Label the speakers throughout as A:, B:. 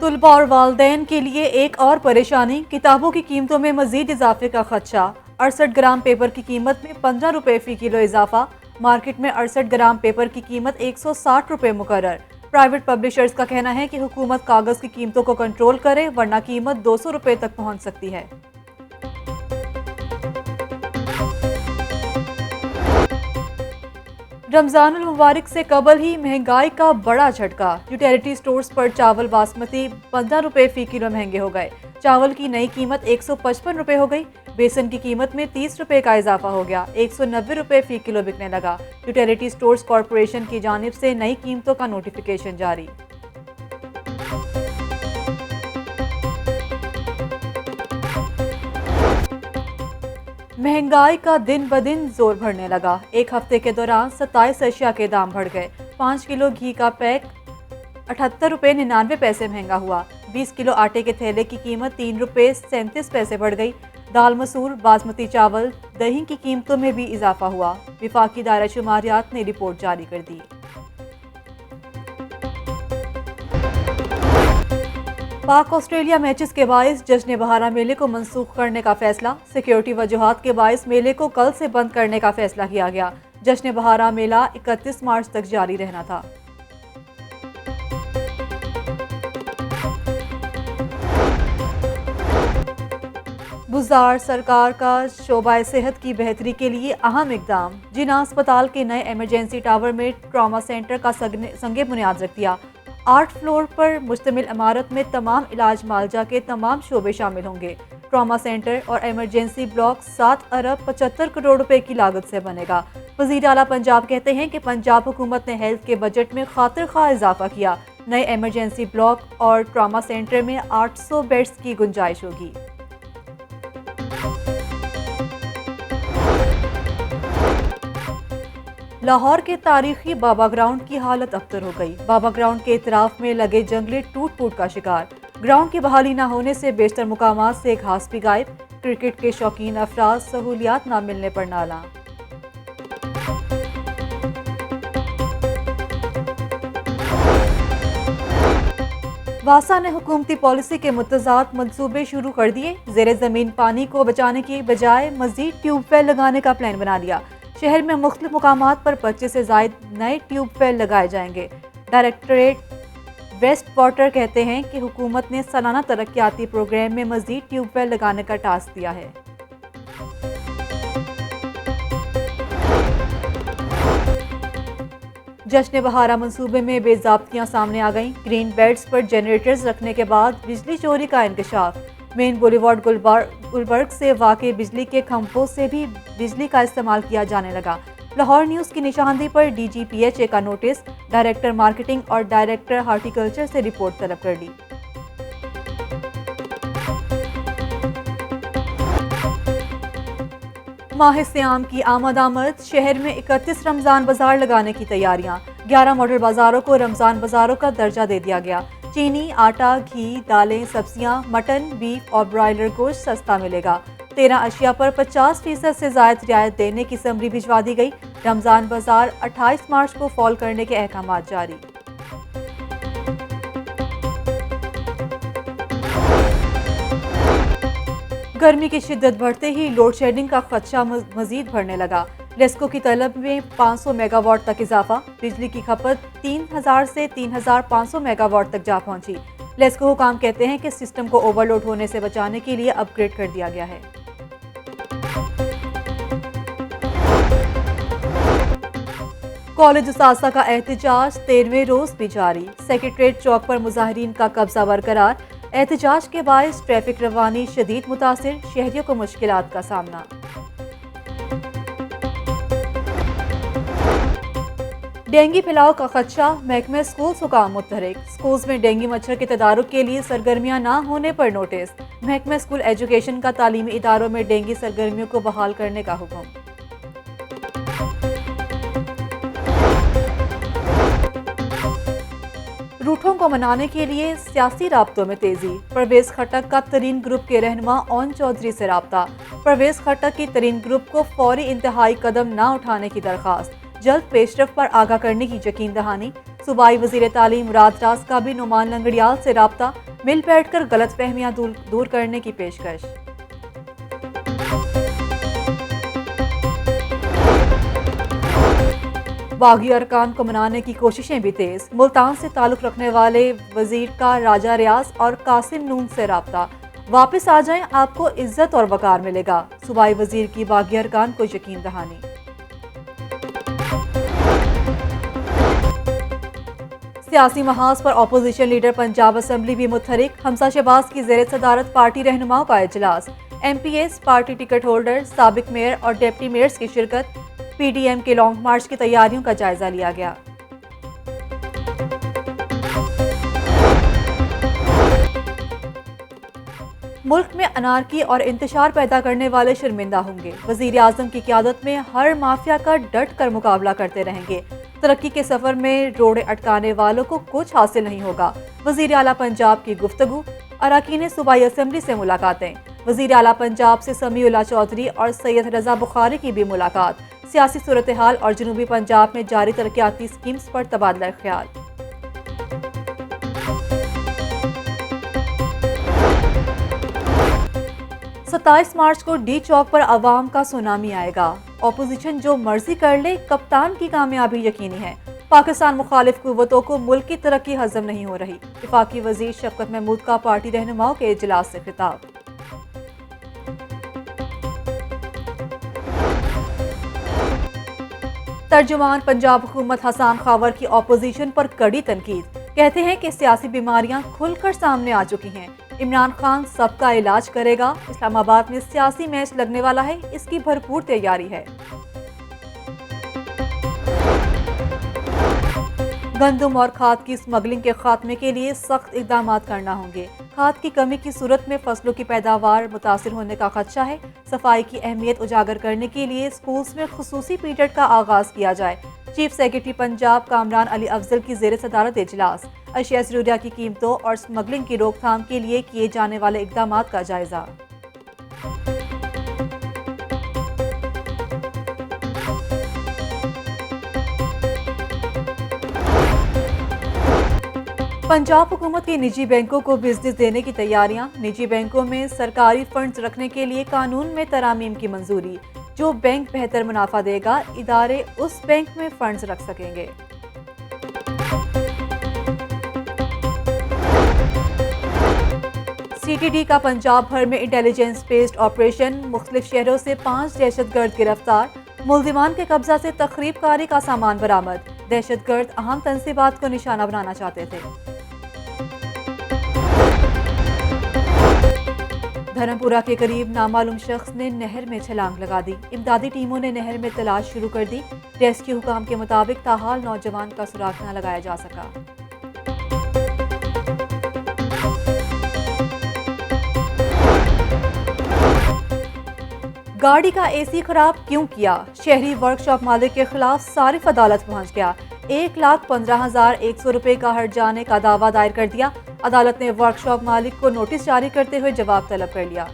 A: तलबा और वालदैन के लिए एक और परेशानी, किताबों की कीमतों में मजीद इजाफे का खदशा। 68 ग्राम पेपर की कीमत में 15 रुपए फी किलो इजाफा। मार्केट में 68 ग्राम पेपर की कीमत 160 रुपए मुकर्रर। प्राइवेट पब्लिशर्स का कहना है कि हुकूमत कागज की कीमतों को कंट्रोल करे, वरना कीमत 200 रुपए तक पहुंच सकती है। रमजानुल मुबारक से कबल ही महंगाई का बड़ा झटका। यूटिलिटी स्टोर्स पर चावल बासमती 15 रुपए फी किलो महंगे हो गए। चावल की नई कीमत 155 रुपए हो गई। बेसन की कीमत में 30 रुपए का इजाफा हो गया, 190 रुपए फी किलो बिकने लगा। यूटिलिटी स्टोर्स कॉरपोरेशन की जानिब से नई कीमतों का नोटिफिकेशन जारी। महंगाई का दिन ब दिन जोर बढ़ने लगा। एक हफ्ते के दौरान 27 अशिया के दाम बढ़ गए। 5 किलो घी का पैक 78 रुपए 99 पैसे महंगा हुआ। 20 किलो आटे के थैले की कीमत 3 रुपए 37 पैसे बढ़ गई। दाल मसूर, बासमती चावल, दही की कीमतों में भी इजाफा हुआ। विफाकी दायरा शुमारियात ने रिपोर्ट जारी कर दी। पाक ऑस्ट्रेलिया मैचेस के बाइस जश्न बहारा मेले को मंसूख करने का फैसला। सिक्योरिटी वजूहात के बाइस मेले को कल से बंद करने का फैसला किया गया। जश्न बहारा मेला 31 मार्च तक जारी रहना था। बुज़ार सरकार का शोबा सेहत की बेहतरी के लिए अहम इकदाम। जिना अस्पताल के नए इमरजेंसी टावर में ट्रॉमा सेंटर का संगे बुनियाद रख दिया। 8 फ्लोर पर मुश्तमिल इमारत में तमाम इलाज मालजा के तमाम शोबे शामिल होंगे। ट्रॉमा सेंटर और इमरजेंसी ब्लॉक 7 अरब 75 करोड़ रुपए की लागत से बनेगा। वज़ीर आला पंजाब कहते हैं कि पंजाब हुकूमत ने हेल्थ के बजट में खातिर खा इजाफा किया। नए इमरजेंसी ब्लॉक और ट्रॉमा सेंटर में 800 बेड्स की गुंजाइश होगी। लाहौर के तारीखी बाबा ग्राउंड की हालत अबतर हो गई। बाबा ग्राउंड के इतराफ में लगे जंगले टूट फूट का शिकार। ग्राउंड की बहाली न होने से बेशतर मुकामात से घास भी गायब। क्रिकेट के शौकीन अफराद सहूलियात न मिलने पर नाला। वासा ने हुकूमती पॉलिसी के मुतज़ाद मंसूबे शुरू कर दिए। जेरे जमीन पानी को बचाने की बजाय मजीद ट्यूबवेल लगाने का प्लान बना लिया। शहर में मुख्तलिफ मुकामात पर 25 से ज़ायद नए ट्यूबवेल लगाए जाएंगे। डायरेक्टरेट वेस्ट वाटर कहते हैं कि हुकूमत ने सालाना तरक्याती प्रोग्राम में मजीद ट्यूबवेल लगाने का टास्क दिया है। जश्न बहारा मंसूबे में बेज़ाब्तियां सामने आ गईं। ग्रीन बेल्ट्स पर जनरेटर्स रखने के बाद बिजली चोरी का इंकशाफ। मेन बुलेवार्ड गुलबर्ग से वाक़ई बिजली के खंभों से भी बिजली का इस्तेमाल किया जाने लगा। लाहौर न्यूज़ की निशानदी पर DGPHA का नोटिस। डायरेक्टर मार्केटिंग और डायरेक्टर हार्टिकल्चर से रिपोर्ट तलब कर ली। माह सियाम की आमद। शहर में 31 रमज़ान बाजार लगाने की तैयारियां। 11 मॉडल बाजारों को रमज़ान बाजारों का दर्जा दे दिया गया। चीनी, आटा, घी, दालें, सब्जियां, मटन, बीफ और ब्रॉयलर गोश्त सस्ता मिलेगा। 13 अशिया पर 50% से ज़ायद रियायत देने की समरी भिजवा दी गई। रमज़ान बाजार 28 मार्च को फॉल करने के अहकाम जारी। गर्मी की शिद्दत बढ़ते ही लोड शेडिंग का खदशा मजीद बढ़ने लगा। लेस्को की तलब में 500 मेगावाट तक इजाफा। बिजली की खपत 3000 से 3500 मेगावाट तक जा पहुंची। लेस्को हुकाम कहते हैं कि सिस्टम को ओवरलोड होने से बचाने के लिए अपग्रेड कर दिया गया है। कॉलेज उस्ताज़ा का एहतजाज 13वें रोज भी जारी। सेक्रेटरीट चौक पर मुजाहिरीन का कब्जा बरकरार। एहतजाज के बायस ट्रैफिक रवानी शदीद मुतासिर। शहरियों को मुश्किलात का सामना। डेंगू फैलाव का खदशा। महकमे स्कूल्स हुकाम मुतहरिक। स्कूल्स में डेंगू मच्छर के तदारुक के लिए सरगर्मियां न होने पर नोटिस। महकमे स्कूल एजुकेशन का तालीमी इदारों में डेंगू सरगर्मियों को बहाल करने का हुक्म। रूठों को मनाने के लिए सियासी राब्तों में तेजी। परवेज खट्टक का तरीन ग्रुप के रहनुमा ओन चौधरी से राब्ता। परवेज खट्टक की तरीन ग्रुप को फौरी इंतहाई कदम न उठाने की दरख्वास्त। जल्द पेशरफ पर आगाह करने की यकीन दहानी। सूबाई वजीर तालीम मुराद राज का भी नुमान लंगड़ियाल से राब्ता। मिल बैठकर गलतफहमियां दूर करने की पेशकश। बागी अरकान को मनाने की कोशिशें भी तेज। मुल्तान से ताल्लुक रखने वाले वजीर का राजा रियाज और कासिम नून से राब्ता। वापस आ जाएं, आपको इज्जत और वकार मिलेगा। सूबाई वजीर की बागी अरकान को यकीन दहानी। सियासी महाज पर अपोजिशन लीडर पंजाब असम्बली भी मुतहरिक। हमजा शहबाज की ज़ेर सदारत पार्टी रहनुमाओं का इजलास। MPs, पार्टी टिकट होल्डर, साबिक मेयर और डिप्टी मेयर्स की शिरकत। PDM के लॉन्ग मार्च की तैयारियों का जायजा लिया गया। मुल्क में अनारकी और इंतशार पैदा करने वाले शर्मिंदा होंगे। वजीर आजम की क़यादत में हर माफिया का डट कर मुकाबला करते रहेंगे। तरक्की के सफर में रोड़े अटकाने वालों को कुछ हासिल नहीं होगा। वजीर आला पंजाब की गुफ्तगू। अरकान सूबाई असम्बली से मुलाकातें। वजीर आला पंजाब से समीउल्लाह चौधरी और सैयद रजा बुखारी की भी मुलाकात। सियासी सूरत हाल और जनूबी पंजाब में जारी तरक्याती स्कीम्स पर तबादला ख्याल। सत्ताईस मार्च को डी चौक पर अवाम का सुनामी आएगा। ऑपोजिशन जो मर्जी कर ले, कप्तान की कामयाबी यकीनी है। पाकिस्तान मुखालिफ कुव्वतों को मुल्क की तरक्की हजम नहीं हो रही। वफाकी वजीर शफकत महमूद का पार्टी रहनुमाओं के इजलास से खिताब। तर्जुमान पंजाब हुकूमत हसान खावर की ऑपोजिशन पर कड़ी तनकीद। कहते हैं कि सियासी बीमारियां खुलकर सामने आ चुकी हैं। इमरान खान सबका इलाज करेगा। इस्लामाबाद में सियासी मैच लगने वाला है, इसकी भरपूर तैयारी है। गंदम और खाद की स्मगलिंग के खात्मे के लिए सख्त इकदाम करना होंगे। खाद की कमी की सूरत में फसलों की पैदावार मुतासिर होने का खदशा है। सफाई की अहमियत उजागर करने के लिए स्कूल्स में खुसूसी पीरियड का आगाज किया जाए। चीफ सेक्रेटरी पंजाब कामरान अली अफजल की ज़ेर सदारत इजलास। अशिया ज़रूरिया की कीमतों और स्मगलिंग की रोकथाम के लिए किए जाने वाले इकदाम का जायजा। पंजाब हुकूमत की निजी बैंकों को बिजनेस देने की तैयारियां। निजी बैंकों में सरकारी फंड्स रखने के लिए कानून में तरामीम की मंजूरी। जो बैंक बेहतर मुनाफा देगा, इदारे उस बैंक में फंड्स रख सकेंगे। CTD का पंजाब भर में इंटेलिजेंस बेस्ड ऑपरेशन। मुख्तलिफ शहरों से 5 दहशतगर्द गिरफ्तार। मुल्जिमान के कब्जा से तखरीबकारी का सामान बरामद। दहशतगर्द अहम तंसीबात को निशाना बनाना चाहते थे। धर्मपुरा के करीब नामालूम शख्स ने नहर में छलांग लगा दी। इमदादी टीमों ने नहर में तलाश शुरू कर दी। रेस्क्यू हुकाम के मुताबिक ताहाल नौजवान का सुराग न लगाया जा सका। गाड़ी का AC खराब क्यों किया? शहरी वर्कशॉप मालिक के खिलाफ सारिफ अदालत पहुंच गया। 1,15,100 रुपए का हर्ज जाने का दावा दायर कर दिया। अदालत ने वर्कशॉप मालिक को नोटिस जारी करते हुए जवाब तलब कर लिया।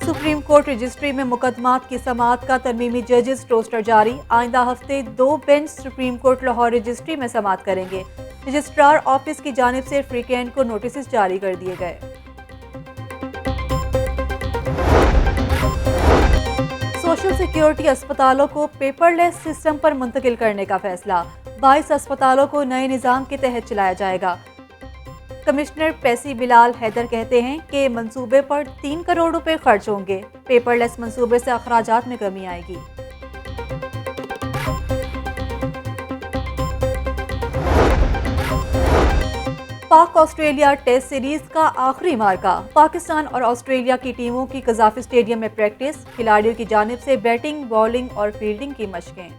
A: सुप्रीम कोर्ट रजिस्ट्री में मुकदमात की समाअत का तरमीमी जजेस रोस्टर जारी। आइंदा हफ्ते 2 bench supreme court Lahore registry में समाअत करेंगे। रजिस्ट्रार ऑफिस की जानिब से फ्रीकेंड को नोटिस जारी कर दिए गए। सोशल सिक्योरिटी अस्पतालों को पेपरलेस सिस्टम पर मुंतकिल करने का फैसला। 22 अस्पतालों को नए निज़ाम के तहत चलाया जाएगा। कमिश्नर पैसी बिलाल हैदर कहते हैं कि मंसूबे पर 3 करोड़ रुपए खर्च होंगे। पेपरलेस मंसूबे से अखराजात में कमी आएगी। पाक ऑस्ट्रेलिया टेस्ट सीरीज का आखिरी मार्का। पाकिस्तान और ऑस्ट्रेलिया की टीमों की कज़ाफी स्टेडियम में प्रैक्टिस। खिलाड़ियों की जानिब से बैटिंग, बॉलिंग और फील्डिंग की मशकें।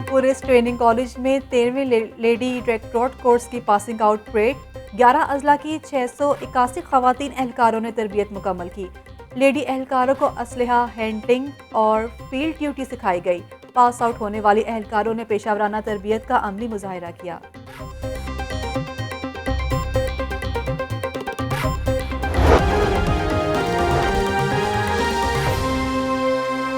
A: पुलिस ट्रेनिंग कॉलेज में 13वें लेडी डायरेक्टरेट कोर्स की पासिंग आउट परेड। 11 अजला की 681 खवातीन एहलकारों ने तरबियत मुकम्मल की। लेडी एहलकारों को असलहा हैंडलिंग और फील्ड ड्यूटी सिखाई गई। पास आउट होने वाली एहलकारों ने पेशावराना तरबियत का अमली मुजाहिरा किया।